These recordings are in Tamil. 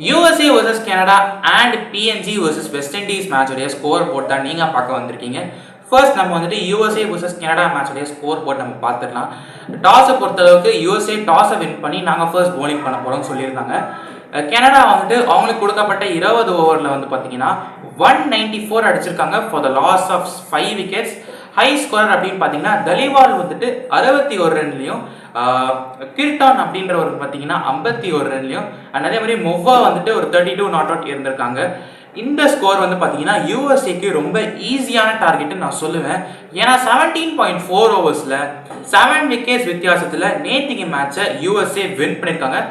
USA vs Canada and PNG vs West Indies match உடைய ஸ்கோர் போர்ட் தான் நீங்கள் பார்க்க வந்திருக்கீங்க. ஃபர்ஸ்ட் நம்ம வந்துட்டு USA vs Canada match உடைய ஸ்கோர் போர்ட் நம்ம பார்த்துக்கலாம். டாஸை பொறுத்தளவுக்கு USA டாஸை வின் பண்ணி நாங்கள் ஃபர்ஸ்ட் bowling பண்ண போகிறோம்னு சொல்லியிருந்தாங்க. கனடா வந்துட்டு அவங்களுக்கு கொடுக்கப்பட்ட 20 ஓவரில் வந்து பார்த்தீங்கன்னா 194 அடிச்சிருக்காங்க for the loss of 5 wickets. High scorer அப்படின்னு பார்த்தீங்கன்னா தலிவால் வந்துட்டு 61 ரன்லையும், கிர்டான் அப்படின்றவர் பார்த்தீங்கன்னா 51 ரன்லையும், அண்ட் அதே மாதிரி மொவ்வா வந்துட்டு ஒரு 32 நாட் அவுட் இருந்திருக்காங்க. இந்த ஸ்கோர் வந்து பார்த்தீங்கன்னா யூஎஸ்ஏக்கு ரொம்ப ஈஸியான டார்கெட்னு நான் சொல்லுவேன். ஏன்னா 17.4 ஓவர்ஸில் 7 விக்கெட்ஸ் வித்தியாசத்தில் நேற்றுக்கு மேட்சை யூஎஸ்ஏ வின் பண்ணியிருக்காங்க.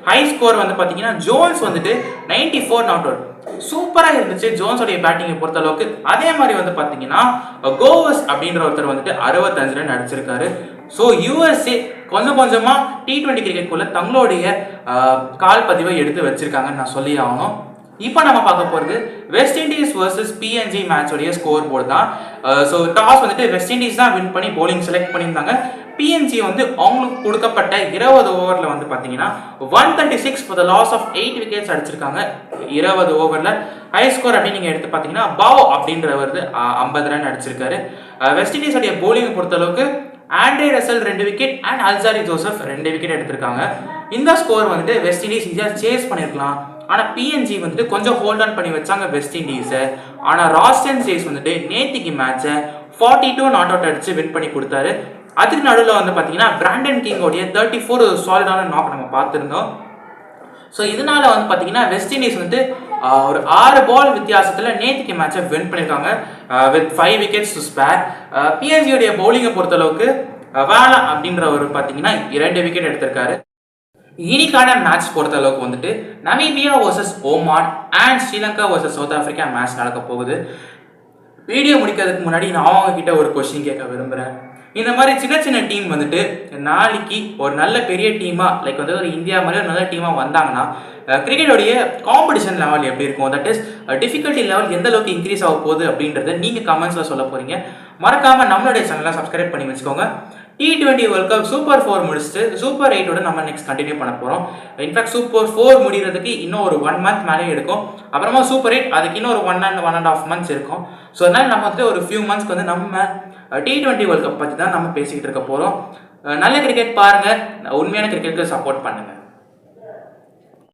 ஹை ஸ்கோர் வந்து பார்த்தீங்கன்னா ஜோன்ஸ் வந்துட்டு 94 நாட் அவுட், சூப்பராக இருந்துச்சு ஜோன்ஸோடைய பேட்டிங்கை பொறுத்த அளவுக்கு. அதே மாதிரி வந்து பார்த்தீங்கன்னா கோவஸ் அப்படின்ற ஒருத்தர் வந்துட்டு 65 ரன் அடிச்சிருக்காரு. ஸோ யூஎஸ்ஏ கொஞ்சம் கொஞ்சமாக T20 கிரிக்கெட்குள்ள தங்களுடைய கால் பதிவை எடுத்து வச்சிருக்காங்கன்னு நான் சொல்லி ஆகணும். இப்போ நம்ம பார்க்க போகிறது வெஸ்ட் இண்டீஸ் வர்சஸ் PNG மேட்சோடைய ஸ்கோர் போர்டு தான். ஸோ டாஸ் வந்துட்டு வெஸ்ட் இண்டீஸ் தான் வின் பண்ணி போலிங் செலக்ட் பண்ணியிருந்தாங்க. PNG வந்து அவங்களுக்கு கொடுக்கப்பட்ட 20 ஓவரில் வந்து பார்த்தீங்கன்னா 136 for the loss of 8 wickets அடிச்சிருக்காங்க 20 ஓவரில். ஹை ஸ்கோர் அப்படின்னு நீங்கள் எடுத்து பார்த்தீங்கன்னா பாவ் அப்படின்றவர் 50 ரன் அடிச்சிருக்காரு. வெஸ்ட் இண்டீஸோடைய போலிங்கை பொறுத்தளவுக்கு Andre Russell 2 wicket and Alzarri Joseph 2 wicket எடுத்திருக்காங்க. இந்த ஸ்கோர் வந்துட்டு வெஸ்ட் இண்டீஸ் ஈஸியாக சேஸ் பண்ணியிருக்கலாம். ஆனால் PNG வந்துட்டு கொஞ்சம் ஹோல்ட் ஆன் பண்ணி வச்சாங்க வெஸ்ட் இண்டீஸை. ஆனால் ராஸ்டன் சேஸ் வந்துட்டு நேத்திக்கு மேட்சை 42 நாட் அவுட் அடிச்சு வின் பண்ணி கொடுத்தாரு. அதுக்கு நடுவில் வந்து பார்த்தீங்கன்னா பிராண்டன் கிங்கோடைய 34 சாலிடான நாக் நம்ம பார்த்துருந்தோம். ஸோ இதனால வந்து பார்த்தீங்கன்னா வெஸ்ட் இண்டீஸ் வந்து ஒரு 6 பால் வித்தியாசத்தில் நேற்றுக்கு மேட்சை வின் பண்ணியிருக்காங்க வித் 5 விக்கெட்ஸ் டு ஸ்பேர். PNGயோடைய பவுலிங்கை பொறுத்தளவுக்கு வேலா அப்படின்றவர் பார்த்தீங்கன்னா 2 விக்கெட் எடுத்திருக்காரு. இன்னைக்கான மேட்ச் பொறுத்த அளவுக்கு வந்துட்டு Namibia versus Oman and Sri Lanka versus south Africa match நடக்க போகுது. வீடியோ முடிக்கிறதுக்கு முன்னாடி நான் அவங்க கிட்ட ஒரு கொஸ்டின் கேட்க விரும்புகிறேன். இந்த மாதிரி சின்ன சின்ன டீம் வந்துட்டு நாளைக்கு ஒரு நல்ல பெரிய டீமாக லைக் வந்து ஒரு இந்தியா மாதிரி ஒரு நல்ல டீமாக வந்தாங்கன்னா கிரிக்கெட்டோடைய காம்படிஷன் லெவல் எப்படி இருக்கும், தட் இஸ் டிஃபிகல்ட்டி லெவல் எந்த அளவுக்கு இன்க்ரீஸ் ஆக போகுது அப்படின்றத நீங்கள் கமெண்ட்ஸில் சொல்ல போகிறீங்க. மறக்காமல் நம்மளுடைய சேனலை சப்ஸ்கிரைப் பண்ணி வச்சுக்கோங்க. T20 வேர்ல்ட் கப் சூப்பர் 4 முடிச்சுட்டு சூப்பர் 8ஓட நம்ம நெக்ஸ்ட் கண்டினியூ பண்ண போகிறோம். இன்ஃபேக்ட் சூப்பர் 4 முடிகிறதுக்கு இன்னும் ஒரு 1 மந்த் மேலே எடுக்கும். அப்புறமா சூப்பர் 8 அதுக்கு இன்னும் ஒரு 1.5 மந்த்ஸ் இருக்கும். ஸோ அதனால் நம்ம வந்து ஒரு ஃபியூ மந்த்ஸ்க்கு வந்து நம்ம T20 வேர்ல்ட் கப் பற்றி தான் நம்ம பேசிக்கிட்டு இருக்க போகிறோம். நல்ல கிரிக்கெட் பாருங்கள், உண்மையான கிரிக்கெட்டுக்கு சப்போர்ட் பண்ணுங்கள்.